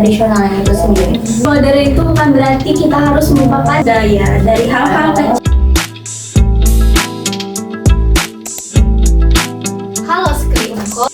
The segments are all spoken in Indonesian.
tradisionalnya itu sendiri. Modern itu bukan berarti kita harus melupakan daya dari hal-hal kecil. Halo Skripko.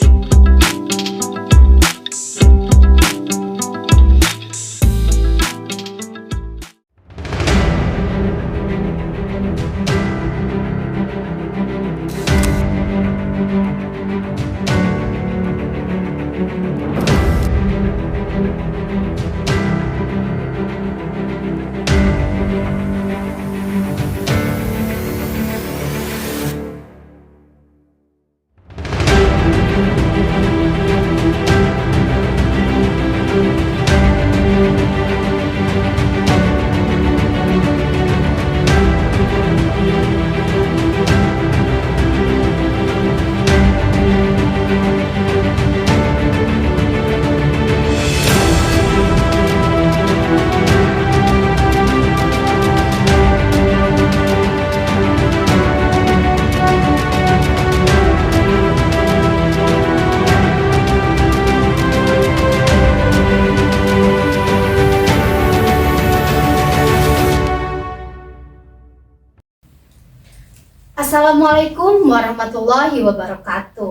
Assalamualaikum warahmatullahi wabarakatuh.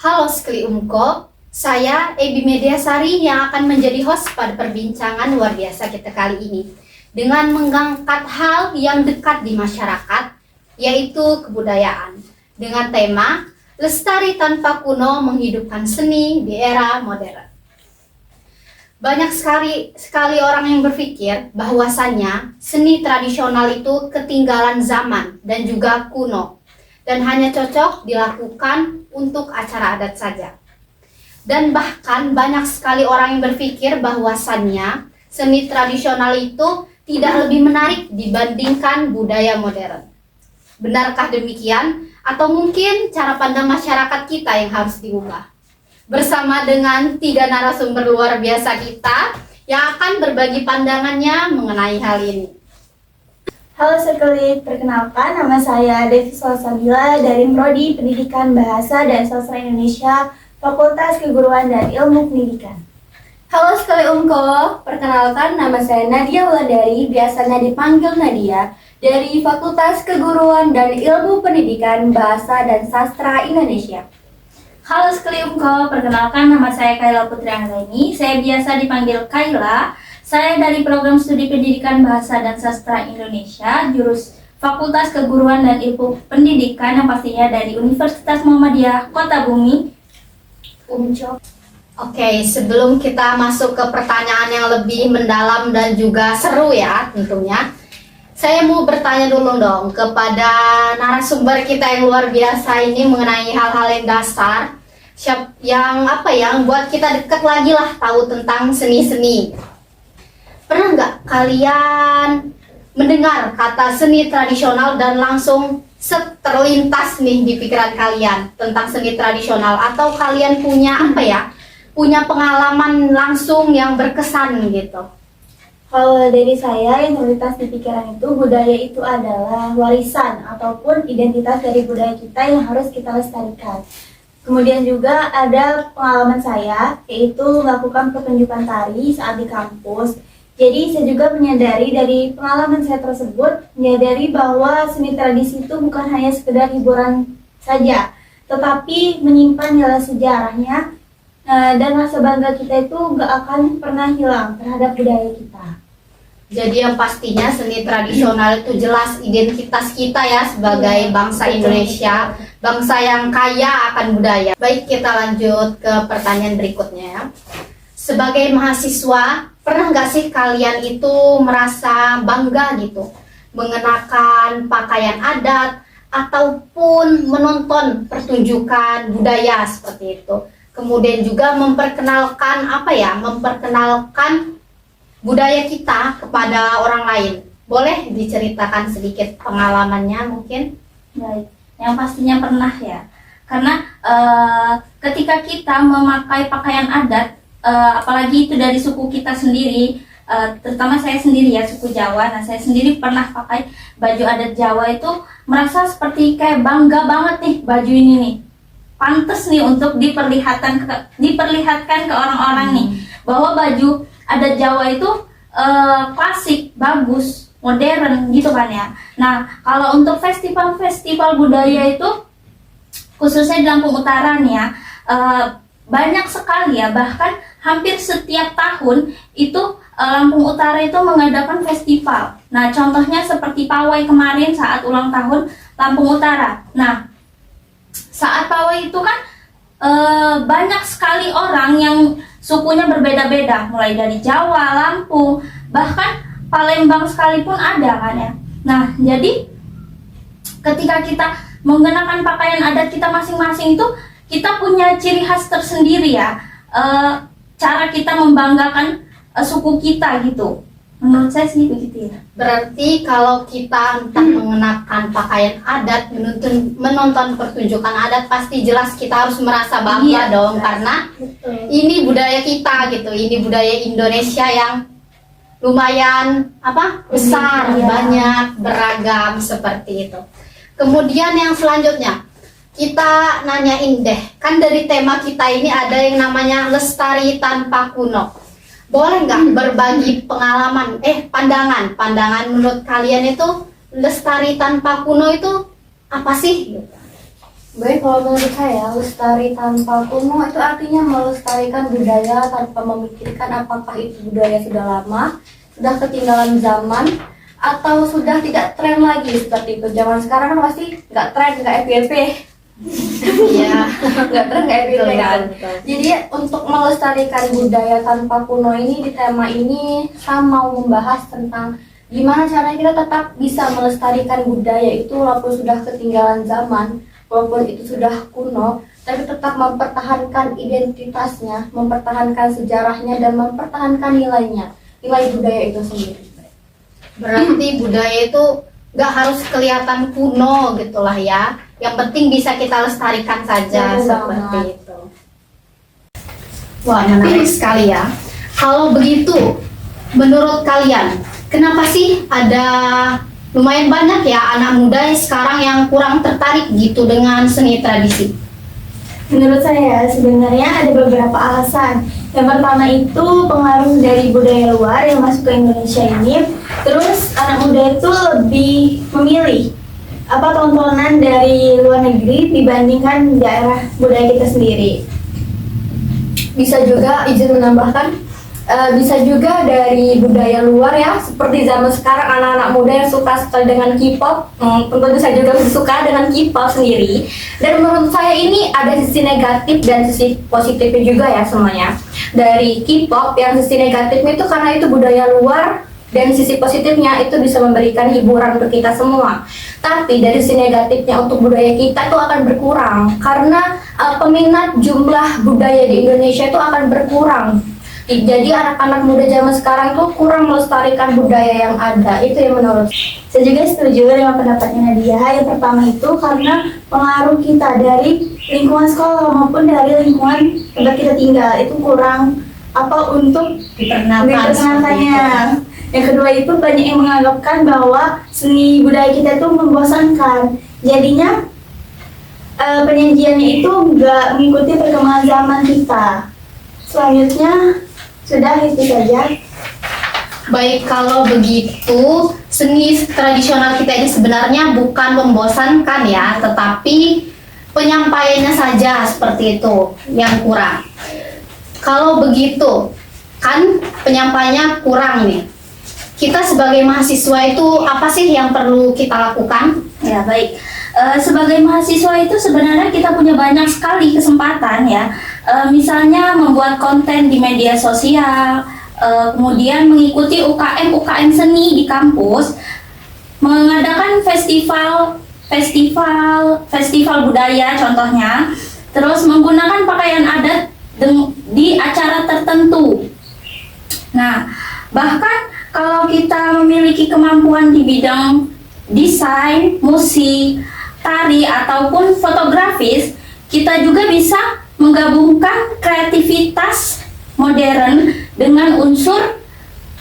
Halo Skli Umko, saya Ebi Mediasari yang akan menjadi host pada perbincangan luar biasa kita kali ini dengan mengangkat hal yang dekat di masyarakat, yaitu kebudayaan, dengan tema Lestari Tanpa Kuno Menghidupkan Seni di Era Modern. Banyak sekali orang yang berpikir bahwasannya seni tradisional itu ketinggalan zaman dan juga kuno dan hanya cocok dilakukan untuk acara adat saja. Dan bahkan banyak sekali orang yang berpikir bahwasannya seni tradisional itu tidak lebih menarik dibandingkan budaya modern. Benarkah demikian? Atau mungkin cara pandang masyarakat kita yang harus diubah? Bersama dengan 3 narasumber luar biasa kita yang akan berbagi pandangannya mengenai hal ini. Halo sekali, perkenalkan nama saya Devi Salsabila dari Prodi Pendidikan Bahasa dan Sastra Indonesia, Fakultas Keguruan dan Ilmu Pendidikan. Halo sekali Umko, perkenalkan nama saya Nadia Wulandari, biasanya dipanggil Nadia, dari Fakultas Keguruan dan Ilmu Pendidikan Bahasa dan Sastra Indonesia. Halo sekali Umko, perkenalkan nama saya Kaila Putri Anggraini, saya biasa dipanggil Kaila. Saya dari Program Studi Pendidikan Bahasa dan Sastra Indonesia, jurus Fakultas Keguruan dan Ilmu Pendidikan yang pastinya dari Universitas Muhammadiyah Kota Bumi, UMCO. Oke, sebelum kita masuk ke pertanyaan yang lebih mendalam dan juga seru ya tentunya, saya mau bertanya dulu dong kepada narasumber kita yang luar biasa ini mengenai hal-hal yang dasar, yang buat kita dekat lagi lah tahu tentang seni-seni. Pernah nggak kalian mendengar kata seni tradisional dan langsung terlintas nih di pikiran kalian tentang seni tradisional, atau kalian punya pengalaman langsung yang berkesan gitu? Kalau dari saya yang terlintas di pikiran itu, budaya itu adalah warisan ataupun identitas dari budaya kita yang harus kita lestarikan. Kemudian juga ada pengalaman saya, yaitu melakukan pertunjukan tari saat di kampus. Jadi saya juga menyadari dari pengalaman saya tersebut, menyadari bahwa seni tradisi itu bukan hanya sekedar hiburan saja, tetapi menyimpan nilai sejarahnya, dan rasa bangga kita itu gak akan pernah hilang terhadap budaya kita. Jadi yang pastinya seni tradisional itu jelas identitas kita ya sebagai bangsa Indonesia, bangsa yang kaya akan budaya. Baik, kita lanjut ke pertanyaan berikutnya ya. Sebagai mahasiswa, pernah nggak sih kalian itu merasa bangga gitu mengenakan pakaian adat ataupun menonton pertunjukan budaya seperti itu? Kemudian juga memperkenalkan budaya kita kepada orang lain. Boleh diceritakan sedikit pengalamannya mungkin? Baik, yang pastinya pernah ya. Karena ketika kita memakai pakaian adat, apalagi itu dari suku kita sendiri, terutama saya sendiri ya, suku Jawa. Nah, saya sendiri pernah pakai baju adat Jawa itu, merasa seperti kayak bangga banget nih baju ini nih. Pantes nih untuk diperlihatkan ke orang-orang nih, bahwa baju adat Jawa itu klasik, bagus, modern gitu kan ya. Nah, kalau untuk festival-festival budaya itu khususnya di Lampung Utara nih ya, banyak sekali ya, bahkan hampir setiap tahun itu Lampung Utara itu mengadakan festival. Nah, contohnya seperti pawai kemarin saat ulang tahun Lampung Utara. Nah, saat pawai itu kan banyak sekali orang yang sukunya berbeda-beda, mulai dari Jawa, Lampung, bahkan Palembang sekalipun ada kan ya. Nah, jadi ketika kita menggunakan pakaian adat kita masing-masing itu, kita punya ciri khas tersendiri ya, cara kita membanggakan suku kita gitu. Menurut saya sih begitu ya. Berarti kalau kita entah mengenakan pakaian adat, menonton pertunjukan adat, pasti jelas kita harus merasa bangga Iya, dong, jelas. karena Betul. ini budaya kita gitu, ini budaya Indonesia yang lumayan besar, Iya. banyak, beragam seperti itu. Kemudian yang selanjutnya kita nanyain deh, kan dari tema kita ini ada yang namanya lestari tanpa kuno. Boleh nggak berbagi pengalaman, pandangan menurut kalian itu lestari tanpa kuno itu apa sih? Baik, kalau menurut saya, lestari tanpa kuno itu artinya melestarikan budaya tanpa memikirkan apakah itu budaya sudah lama, sudah ketinggalan zaman, atau sudah tidak tren lagi seperti itu. Zaman sekarang kan pasti nggak tren, nggak FYP. Iya. Nggak tren, nggak FYP Betul, kan. betul. Jadi untuk melestarikan budaya tanpa kuno ini, di tema ini saya mau membahas tentang gimana caranya kita tetap bisa melestarikan budaya itu walaupun sudah ketinggalan zaman, walaupun itu sudah kuno, tapi tetap mempertahankan identitasnya, mempertahankan sejarahnya, dan mempertahankan nilainya, nilai budaya itu sendiri. Berarti budaya itu nggak harus kelihatan kuno gitulah ya. Yang penting bisa kita lestarikan saja Betul seperti banget. itu. Wah, menarik sekali ya. Kalau begitu, menurut kalian, kenapa sih ada lumayan banyak ya anak muda sekarang yang kurang tertarik gitu dengan seni tradisi? Menurut saya sebenarnya ada beberapa alasan. Yang pertama itu pengaruh dari budaya luar yang masuk ke Indonesia ini. Terus anak muda itu lebih memilih tontonan dari luar negeri dibandingkan daerah budaya kita sendiri. Bisa juga izin menambahkan, bisa juga dari budaya luar ya, seperti zaman sekarang anak-anak muda yang suka sekali dengan K-pop. Tentu saya juga suka dengan K-pop sendiri. Dan menurut saya ini ada sisi negatif dan sisi positifnya juga ya semuanya. Dari K-pop yang sisi negatifnya itu karena itu budaya luar, dan sisi positifnya itu bisa memberikan hiburan untuk kita semua. Tapi dari sisi negatifnya untuk budaya kita itu akan berkurang karena peminat jumlah budaya di Indonesia itu akan berkurang. Jadi anak-anak muda zaman sekarang tuh kurang melestarikan budaya yang ada. Itu yang menurut saya juga setuju dengan pendapatnya Nadia. Yang pertama itu karena pengaruh kita dari lingkungan sekolah maupun dari lingkungan tempat kita tinggal itu kurang untuk diperkenalkannya. Yang kedua itu banyak yang menganggapkan bahwa seni budaya kita itu membosankan. Jadinya penyajiannya itu nggak mengikuti perkembangan zaman kita. Selanjutnya sudah itu saja. Baik, kalau begitu seni tradisional kita ini sebenarnya bukan membosankan ya, tetapi penyampaiannya saja seperti itu yang kurang. Kalau begitu, kan penyampaiannya kurang nih. Kita sebagai mahasiswa itu apa sih yang perlu kita lakukan? Ya, baik. Sebagai mahasiswa itu sebenarnya kita punya banyak sekali kesempatan ya. Misalnya membuat konten di media sosial, kemudian mengikuti UKM seni di kampus, mengadakan festival budaya contohnya, terus menggunakan pakaian adat di acara tertentu. Nah, bahkan kalau kita memiliki kemampuan di bidang desain, musik, tari, ataupun fotografis, kita juga bisa menggabungkan kreativitas modern dengan unsur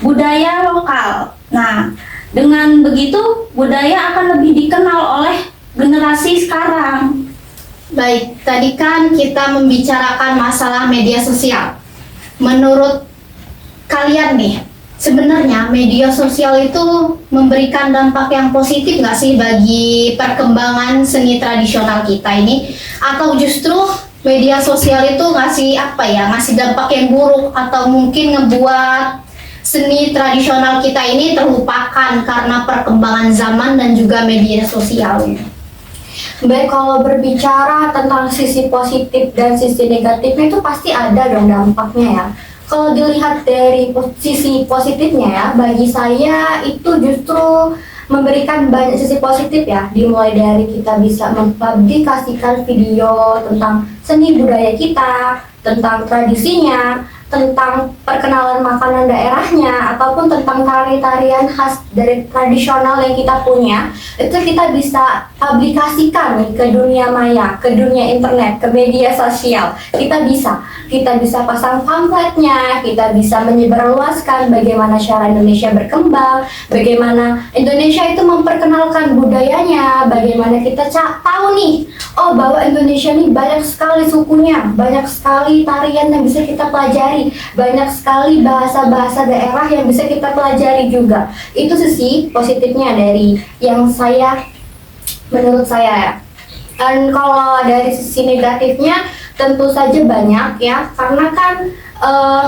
budaya lokal. Nah, dengan begitu budaya akan lebih dikenal oleh generasi sekarang. Baik, tadi kan kita membicarakan masalah media sosial. Menurut kalian nih, sebenarnya media sosial itu memberikan dampak yang positif nggak sih bagi perkembangan seni tradisional kita ini? Atau justru media sosial itu ngasih dampak yang buruk atau mungkin ngebuat seni tradisional kita ini terlupakan karena perkembangan zaman dan juga media sosial? Baik, kalau berbicara tentang sisi positif dan sisi negatifnya itu pasti ada dong dampaknya ya. Kalau dilihat dari sisi positifnya ya, bagi saya itu justru memberikan banyak sisi positif ya. Dimulai dari kita bisa mempublikasikan video tentang seni budaya kita, tentang tradisinya, tentang perkenalan makanan daerahnya, ataupun tentang tari-tarian khas dari tradisional yang kita punya. Itu kita bisa aplikasikan nih ke dunia maya, ke dunia internet, ke media sosial. Kita bisa pasang pamfletnya, kita bisa menyebarluaskan bagaimana cara Indonesia berkembang, bagaimana Indonesia itu memperkenalkan budayanya, bagaimana kita tahu nih, oh bahwa Indonesia ini banyak sekali sukunya, banyak sekali tarian yang bisa kita pelajari, banyak sekali bahasa-bahasa daerah yang bisa kita pelajari juga. Itu sisi positifnya dari yang menurut saya ya. Dan kalau dari sisi negatifnya tentu saja banyak ya, karena kan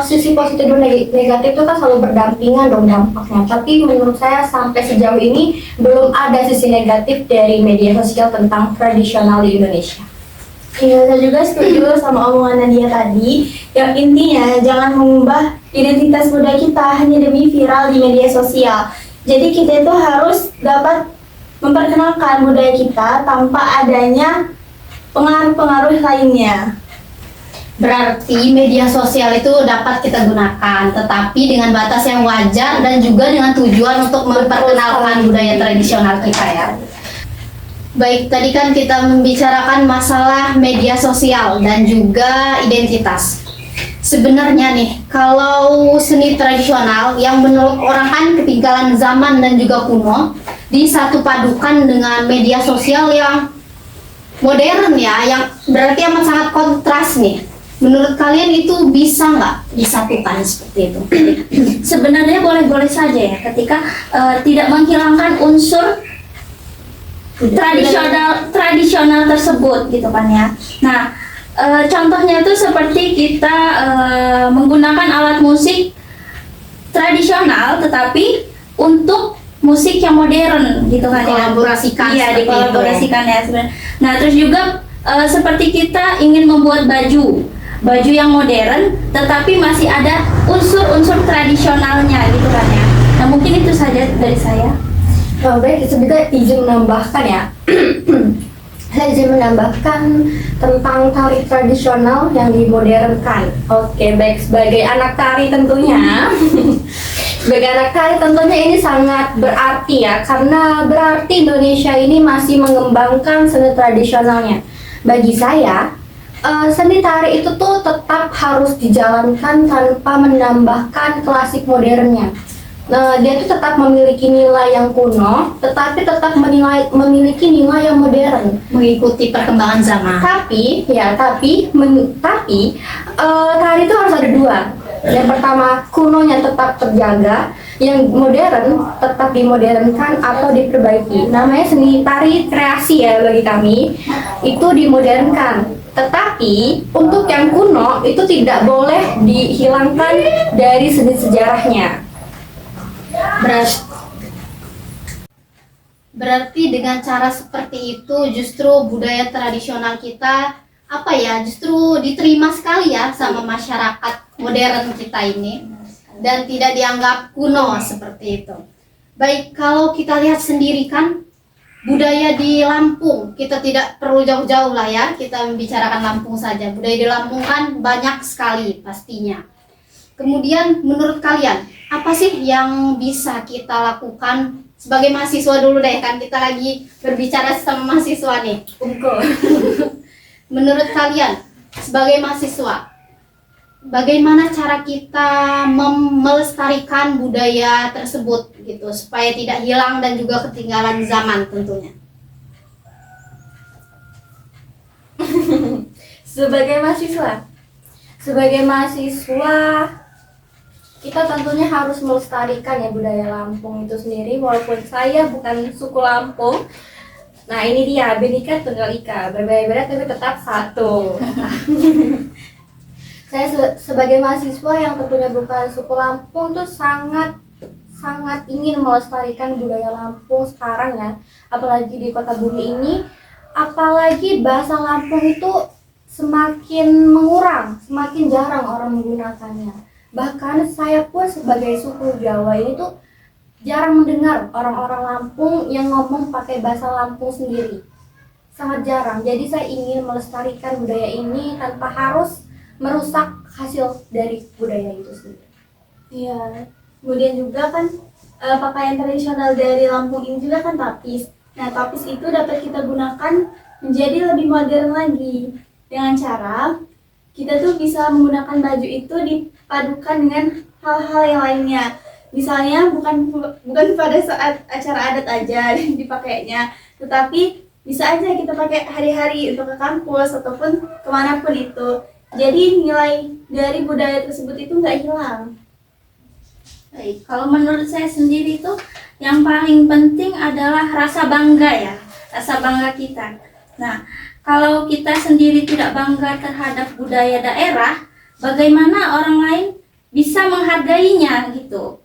sisi positif dan negatif itu kan selalu berdampingan dong dampaknya. Tapi menurut saya sampai sejauh ini belum ada sisi negatif dari media sosial tentang tradisional di Indonesia. Iya, saya juga setuju sama omongan Nadia tadi. Yang intinya jangan mengubah identitas budaya kita hanya demi viral di media sosial. Jadi kita itu harus dapat memperkenalkan budaya kita tanpa adanya pengaruh-pengaruh lainnya. Berarti media sosial itu dapat kita gunakan, tetapi dengan batas yang wajar dan juga dengan tujuan untuk memperkenalkan budaya tradisional kita ya. Baik, tadi kan kita membicarakan masalah media sosial dan juga identitas. Sebenarnya nih, kalau seni tradisional yang menurut orang kan ketinggalan zaman dan juga kuno, disatu padukan dengan media sosial yang modern ya, yang berarti amat sangat kontras nih. Menurut kalian itu bisa nggak disatukan seperti itu? Sebenarnya boleh-boleh saja ya, ketika tidak menghilangkan unsur tradisional tersebut gitu kan ya. Nah, contohnya itu seperti kita menggunakan alat musik tradisional tetapi untuk musik yang modern gitu kan ya. Kolaborasikan. Iya, seperti dikolaborasikan ya sebenarnya. Nah, terus juga seperti kita ingin membuat baju yang modern tetapi masih ada unsur-unsur tradisionalnya gitu kan ya. Nah, mungkin itu saja dari saya. Oh, baik, sebenarnya izin menambahkan ya. Saya izin menambahkan tentang tari tradisional yang dimodernkan. Oke, baik, sebagai anak tari tentunya sebagai anak tari tentunya ini sangat berarti ya, karena berarti Indonesia ini masih mengembangkan seni tradisionalnya. Bagi saya, seni tari itu tuh tetap harus dijalankan tanpa menambahkan klasik modernnya. Nah, dia tuh tetap memiliki nilai yang kuno, tetapi tetap memiliki nilai yang modern, Mengikuti perkembangan zaman. tapi tari itu harus ada dua. Yang pertama, kunonya tetap terjaga, yang modern tetap dimodernkan atau diperbaiki. Namanya seni tari kreasi ya bagi kami, itu dimodernkan. Tetapi untuk yang kuno itu tidak boleh dihilangkan dari seni sejarahnya. Berarti dengan cara seperti itu justru budaya tradisional kita justru diterima sekali ya sama masyarakat modern kita ini dan tidak dianggap kuno seperti itu. Baik, kalau kita lihat sendiri kan budaya di Lampung, kita tidak perlu jauh-jauh lah ya, kita membicarakan Lampung saja. Budaya di Lampung kan banyak sekali pastinya. Kemudian menurut kalian, apa sih yang bisa kita lakukan sebagai mahasiswa dulu deh, kan kita lagi berbicara sama mahasiswa nih. Menurut kalian, sebagai mahasiswa, bagaimana cara kita melestarikan budaya tersebut gitu, supaya tidak hilang dan juga ketinggalan zaman tentunya? Sebagai mahasiswa kita tentunya harus melestarikan ya budaya Lampung itu sendiri, walaupun saya bukan suku Lampung. Nah ini dia, Bhinneka Tunggal Ika, berbeda-beda tapi tetap satu. Saya sebagai mahasiswa yang tentunya bukan suku Lampung tuh sangat ingin melestarikan budaya Lampung sekarang ya, apalagi di kota bumi ini, apalagi bahasa Lampung itu semakin mengurang, semakin jarang orang menggunakannya. Bahkan saya pun sebagai suku Jawa ini tuh jarang mendengar orang-orang Lampung yang ngomong pakai bahasa Lampung sendiri. Sangat jarang. Jadi saya ingin melestarikan budaya ini tanpa harus merusak hasil dari budaya itu sendiri. Iya. Kemudian juga kan pakaian tradisional dari Lampung ini juga kan tapis. Nah, tapis itu dapat kita gunakan menjadi lebih modern lagi dengan cara kita tuh bisa menggunakan baju itu dipadukan dengan hal-hal yang lainnya. Misalnya bukan pada saat acara adat aja dipakainya, tetapi bisa aja kita pakai hari-hari untuk ke kampus ataupun kemanapun itu. Jadi nilai dari budaya tersebut itu nggak hilang. Baik, kalau menurut saya sendiri itu yang paling penting adalah rasa bangga ya, rasa bangga kita. Nah, kalau kita sendiri tidak bangga terhadap budaya daerah, bagaimana orang lain bisa menghargainya gitu?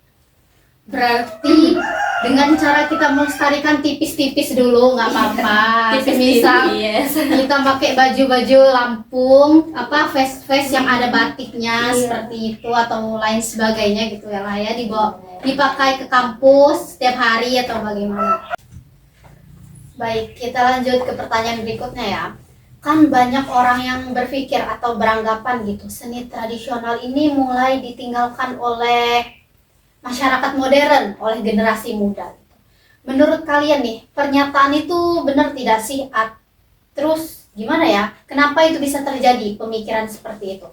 Berarti dengan cara kita melestarikan tipis-tipis dulu nggak apa-apa. Misal kita pakai baju-baju Lampung, face yang ada batiknya seperti itu atau lain sebagainya gitu ya lah ya, dipakai ke kampus setiap hari atau bagaimana. Baik, kita lanjut ke pertanyaan berikutnya ya. Kan banyak orang yang berpikir atau beranggapan gitu, seni tradisional ini mulai ditinggalkan oleh masyarakat modern, oleh generasi muda. Menurut kalian nih, pernyataan itu benar tidak sih? Terus gimana ya? Kenapa itu bisa terjadi pemikiran seperti itu?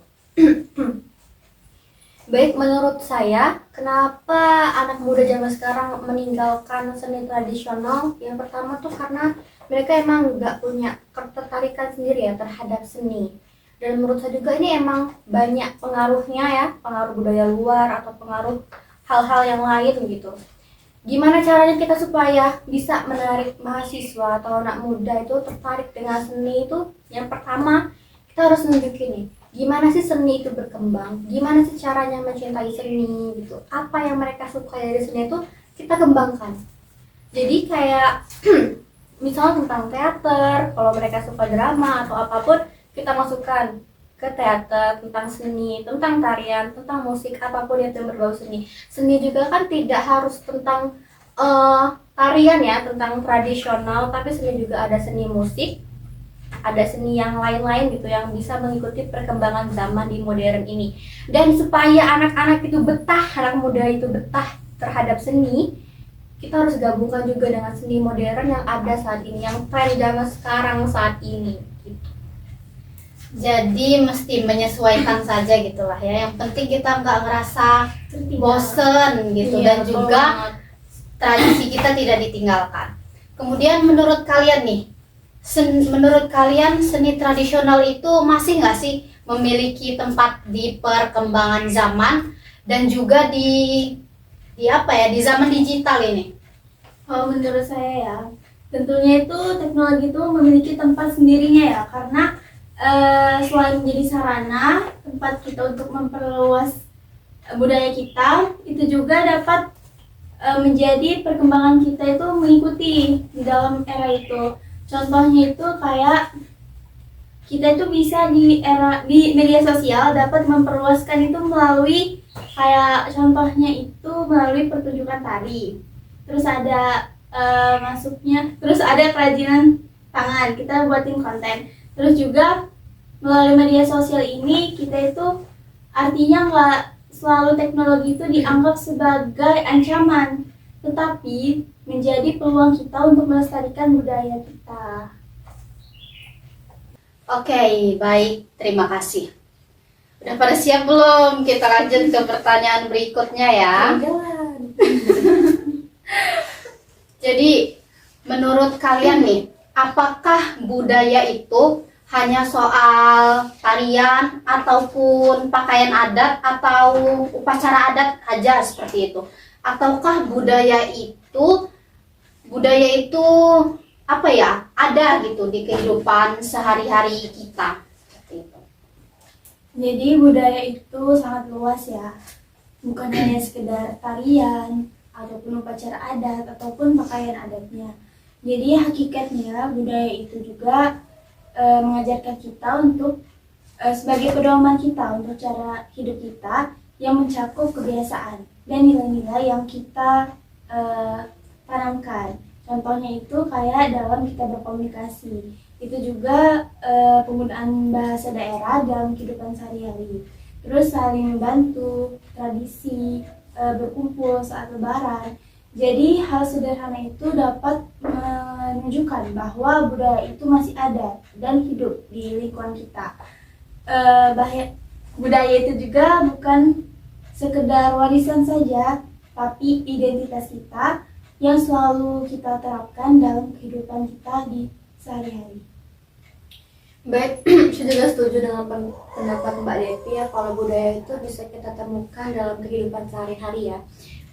Baik, menurut saya, kenapa anak muda zaman sekarang meninggalkan seni tradisional? Yang pertama tuh karena mereka emang nggak punya ketertarikan sendiri ya terhadap seni. Dan menurut saya juga ini emang banyak pengaruhnya ya, pengaruh budaya luar atau pengaruh hal-hal yang lain gitu. Gimana caranya kita supaya bisa menarik mahasiswa atau anak muda itu tertarik dengan seni itu? Yang pertama, kita harus nunjukin nih, gimana sih seni itu berkembang, gimana sih caranya mencintai seni gitu, apa yang mereka suka dari seni itu kita kembangkan. Jadi kayak misalnya tentang teater, kalau mereka suka drama atau apapun, kita masukkan ke teater, tentang seni, tentang tarian, tentang musik, apapun yang berbau seni. Seni juga kan tidak harus tentang tarian ya, tentang tradisional, tapi seni juga ada seni musik, ada seni yang lain-lain gitu yang bisa mengikuti perkembangan zaman di modern ini. Dan supaya anak-anak itu betah, anak muda itu betah terhadap seni, kita harus gabungkan juga dengan seni modern yang ada saat ini, yang tren zaman sekarang saat ini gitu. Jadi mesti menyesuaikan saja gitulah ya. Yang penting kita nggak ngerasa bosen gitu, dan juga tradisi kita tidak ditinggalkan. Kemudian menurut kalian nih, menurut kalian seni tradisional itu masih nggak sih memiliki tempat di perkembangan zaman dan juga di zaman digital ini? Kalau menurut saya ya, tentunya itu teknologi itu memiliki tempat sendirinya ya, karena selain menjadi sarana tempat kita untuk memperluas budaya kita, itu juga dapat menjadi perkembangan kita itu mengikuti di dalam era itu. Contohnya itu kayak kita itu bisa di media sosial dapat memperluaskan itu melalui kayak contohnya itu melalui pertunjukan tari. Terus ada terus ada kerajinan tangan, kita buatin konten. Terus juga melalui media sosial ini kita itu artinya nggak selalu teknologi itu dianggap sebagai ancaman, tetapi menjadi peluang kita untuk melestarikan budaya kita. Oke, baik, terima kasih. Udah pada siap belum? Kita lanjut ke pertanyaan berikutnya ya. Jadi, menurut kalian nih, apakah budaya itu hanya soal tarian ataupun pakaian adat atau upacara adat aja seperti itu? Ataukah budaya itu apa ya, ada gitu di kehidupan sehari-hari kita seperti itu? Jadi budaya itu sangat luas ya, bukan hanya sekedar tarian ataupun upacara adat ataupun pakaian adatnya. Jadi hakikatnya budaya itu juga mengajarkan kita untuk sebagai pedoman kita untuk cara hidup kita yang mencakup kebiasaan dan nilai-nilai yang kita tanamkan. Contohnya itu kayak dalam kita berkomunikasi, itu juga penggunaan bahasa daerah dalam kehidupan sehari-hari. Terus saling membantu, tradisi, berkumpul saat lebaran. Jadi hal sederhana itu dapat menunjukkan bahwa budaya itu masih ada dan hidup di lingkungan kita. Budaya itu juga bukan sekedar warisan saja, tapi identitas kita yang selalu kita terapkan dalam kehidupan kita di sehari-hari. Baik, saya juga setuju dengan pendapat Mbak Devi ya, kalau budaya itu bisa kita temukan dalam kehidupan sehari-hari ya.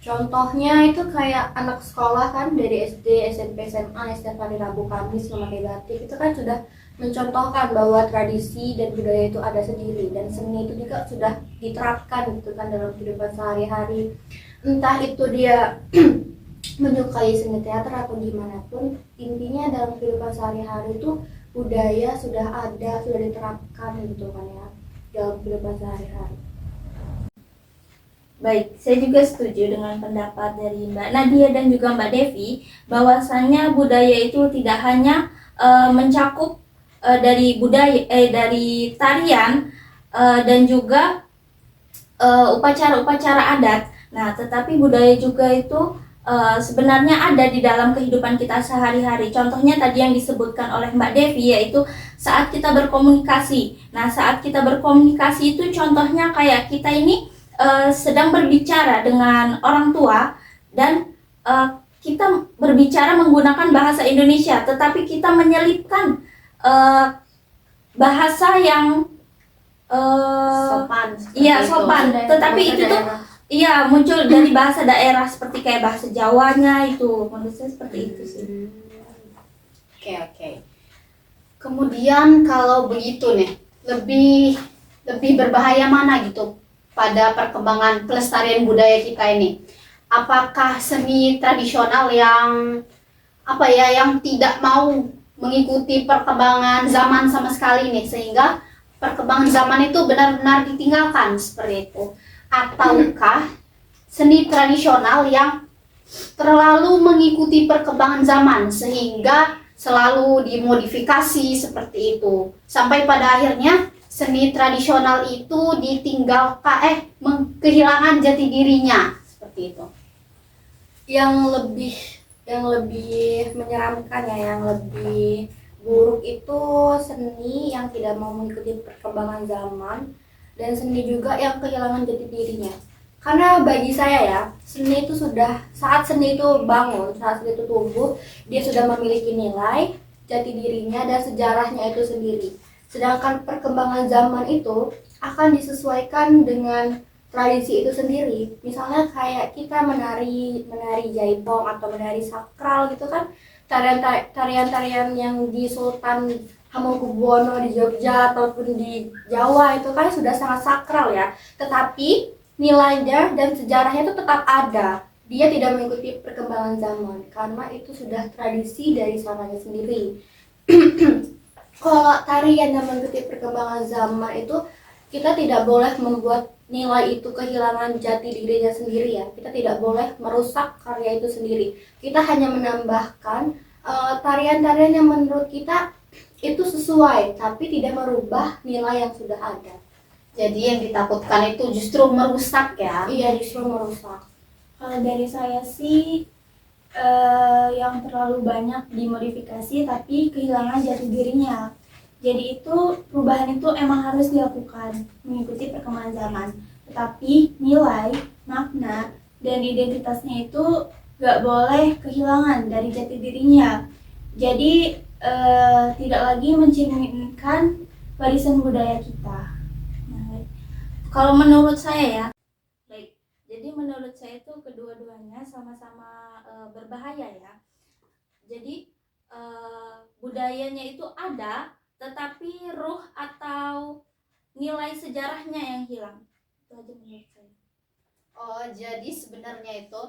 Contohnya itu kayak anak sekolah kan, dari SD, SMP, SMA, setiap hari Rabu Kamis memakai batik, itu kan sudah mencontohkan bahwa tradisi dan budaya itu ada sendiri, dan seni itu juga sudah diterapkan gitu kan dalam kehidupan sehari-hari. Entah itu dia menyukai seni teater atau dimanapun, intinya dalam kehidupan sehari-hari itu budaya sudah ada, sudah diterapkan gitu kan ya dalam kehidupan sehari-hari. Baik, saya juga setuju dengan pendapat dari Mbak Nadia dan juga Mbak Devi, bahwasannya budaya itu tidak hanya mencakup dari dari tarian dan juga upacara-upacara adat. Nah, tetapi budaya juga itu sebenarnya ada di dalam kehidupan kita sehari-hari. Contohnya tadi yang disebutkan oleh Mbak Devi, yaitu saat kita berkomunikasi. Nah, saat kita berkomunikasi itu contohnya kayak kita ini sedang berbicara dengan orang tua dan kita berbicara menggunakan bahasa Indonesia, tetapi kita menyelipkan bahasa yang Sopan. iya sopan, tetapi itu tuh iya muncul dari bahasa daerah seperti kayak bahasa Jawanya itu, menurut saya seperti itu sih. Oke. Kemudian kalau begitu nih, lebih berbahaya mana gitu pada perkembangan pelestarian budaya kita ini? Apakah seni tradisional yang tidak mau mengikuti perkembangan zaman sama sekali nih, sehingga perkembangan zaman itu benar-benar ditinggalkan seperti itu? Ataukah seni tradisional yang terlalu mengikuti perkembangan zaman sehingga selalu dimodifikasi seperti itu, sampai pada akhirnya seni tradisional itu ditinggalkan, kehilangan jati dirinya seperti itu? Yang lebih menyeramkan ya, yang lebih buruk itu seni yang tidak mau mengikuti perkembangan zaman, dan seni juga yang kehilangan jati dirinya. Karena bagi saya ya, seni itu saat seni itu bangun, saat seni itu tumbuh, dia sudah memiliki nilai, jati dirinya, dan sejarahnya itu sendiri. Sedangkan perkembangan zaman itu akan disesuaikan dengan tradisi itu sendiri. Misalnya kayak kita menari jaipong atau menari sakral gitu kan, tarian-tarian yang di Sultan Hamengkubuwono di Jogja ataupun di Jawa itu kan sudah sangat sakral ya. Tetapi nilainya dan sejarahnya itu tetap ada. Dia tidak mengikuti perkembangan zaman karena itu sudah tradisi dari sananya sendiri. Kalau tarian yang mengikuti perkembangan zaman itu, kita tidak boleh membuat nilai itu kehilangan jati dirinya sendiri ya. Kita tidak boleh merusak karya itu sendiri. Kita hanya menambahkan tarian-tarian yang menurut kita itu sesuai, tapi tidak merubah nilai yang sudah ada. Jadi yang ditakutkan itu justru merusak ya? Iya, justru merusak. Kalau dari saya sih yang terlalu banyak dimodifikasi tapi kehilangan jati dirinya. Jadi itu perubahan itu emang harus dilakukan mengikuti perkembangan zaman. Tetapi nilai, makna, dan identitasnya itu gak boleh kehilangan dari jati dirinya. Jadi tidak lagi mencerminkan warisan budaya kita. Nah, kalau menurut saya ya, baik. Jadi menurut saya itu kedua-duanya sama-sama berbahaya ya. Jadi budayanya itu ada, tetapi ruh atau nilai sejarahnya yang hilang. Itu aja menurut saya. Oh, jadi sebenarnya itu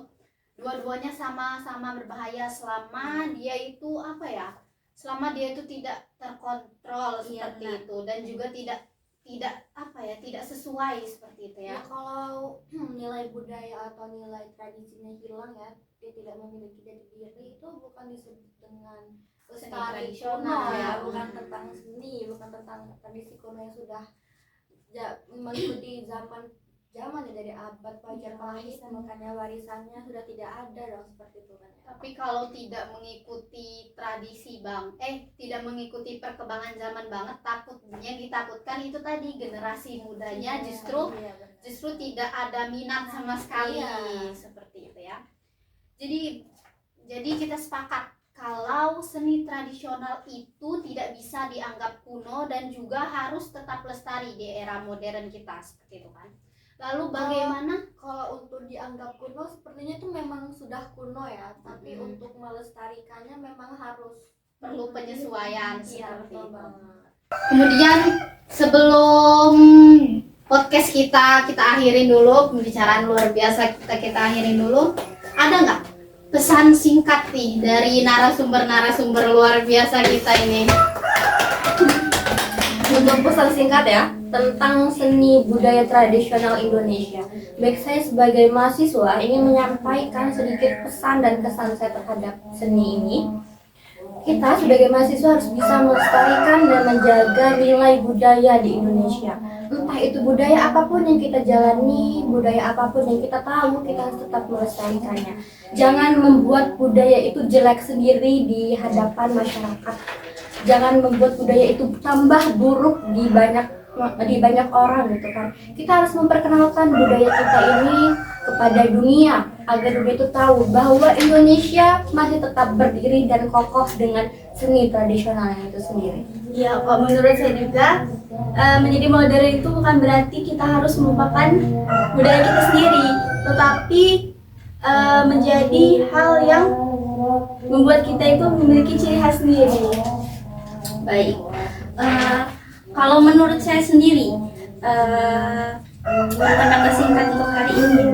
dua-duanya sama-sama berbahaya selama dia itu apa ya? Selama dia itu tidak terkontrol Iya, seperti benar. itu dan juga tidak apa ya, tidak sesuai seperti itu Ya ya. kalau nilai budaya atau nilai tradisinya hilang ya, dia tidak memiliki jati diri, itu bukan disebut dengan Seni lestari tradisional kuno ya, ya. bukan tentang seni, bukan tentang tradisi kuno yang sudah mengikuti zaman ya dari abad Majapahit, makanya warisannya sudah tidak ada dong seperti itu kan ya. Tapi kalau tidak mengikuti tradisi tidak mengikuti perkembangan zaman banget, yang ditakutkan itu tadi generasi mudanya justru Iya, benar. justru tidak ada minat sama sekali seperti itu ya. Jadi kita sepakat kalau seni tradisional itu tidak bisa dianggap kuno dan juga harus tetap lestari di era modern kita seperti itu kan. Lalu bagaimana Kalau untuk dianggap kuno sepertinya itu memang sudah kuno ya, tapi untuk melestarikannya memang harus perlu penyesuaian Iya, seperti betul itu. banget. Kemudian sebelum podcast kita akhirin dulu, pembicaraan luar biasa kita akhirin dulu. Ada nggak pesan singkat nih dari narasumber luar biasa kita ini? Untuk pesan singkat ya tentang seni budaya tradisional Indonesia, baik saya sebagai mahasiswa ingin menyampaikan sedikit pesan dan kesan saya terhadap seni ini. Kita sebagai mahasiswa harus bisa melestarikan dan menjaga nilai budaya di Indonesia. Entah itu budaya apapun yang kita jalani, budaya apapun yang kita tahu, kita harus tetap melestarikannya. Jangan membuat budaya itu jelek sendiri di hadapan masyarakat. Jangan membuat budaya itu tambah buruk di banyak orang gitu kan. Kita harus memperkenalkan budaya kita ini kepada dunia agar dunia itu tahu bahwa Indonesia masih tetap berdiri dan kokoh dengan seni tradisionalnya itu sendiri. Ya, kok menurut saya juga menjadi modern itu bukan berarti kita harus melupakan budaya kita sendiri, tetapi menjadi hal yang membuat kita itu memiliki ciri khas sendiri. Baik. Kalau menurut saya sendiri, kata-kata singkat untuk hari ini.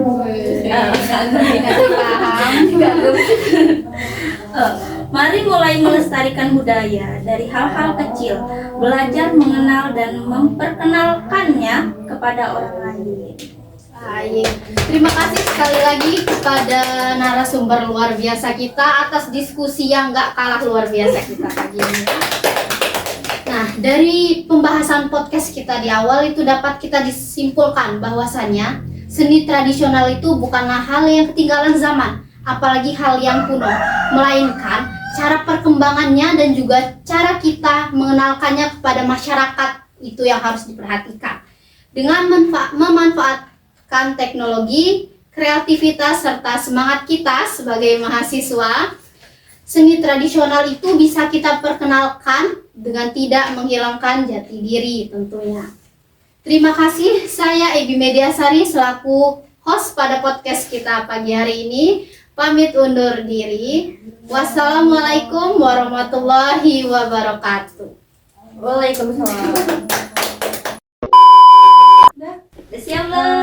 Mari mulai melestarikan budaya dari hal-hal kecil, belajar mengenal dan memperkenalkannya kepada orang lain. Baik, terima kasih sekali lagi kepada narasumber luar biasa kita atas diskusi yang gak kalah luar biasa kita pagi ini. Nah, dari pembahasan podcast kita di awal itu dapat kita disimpulkan bahwasannya seni tradisional itu bukanlah hal yang ketinggalan zaman, apalagi hal yang kuno, melainkan cara perkembangannya dan juga cara kita mengenalkannya kepada masyarakat itu yang harus diperhatikan. Dengan memanfaatkan teknologi, kreativitas, serta semangat kita sebagai mahasiswa, seni tradisional itu bisa kita perkenalkan dengan tidak menghilangkan jati diri tentunya. Terima kasih, saya Ebi Mediasari selaku host pada podcast kita pagi hari ini. Pamit undur diri. Wassalamualaikum warahmatullahi wabarakatuh. Waalaikumsalam. Udah siap belum?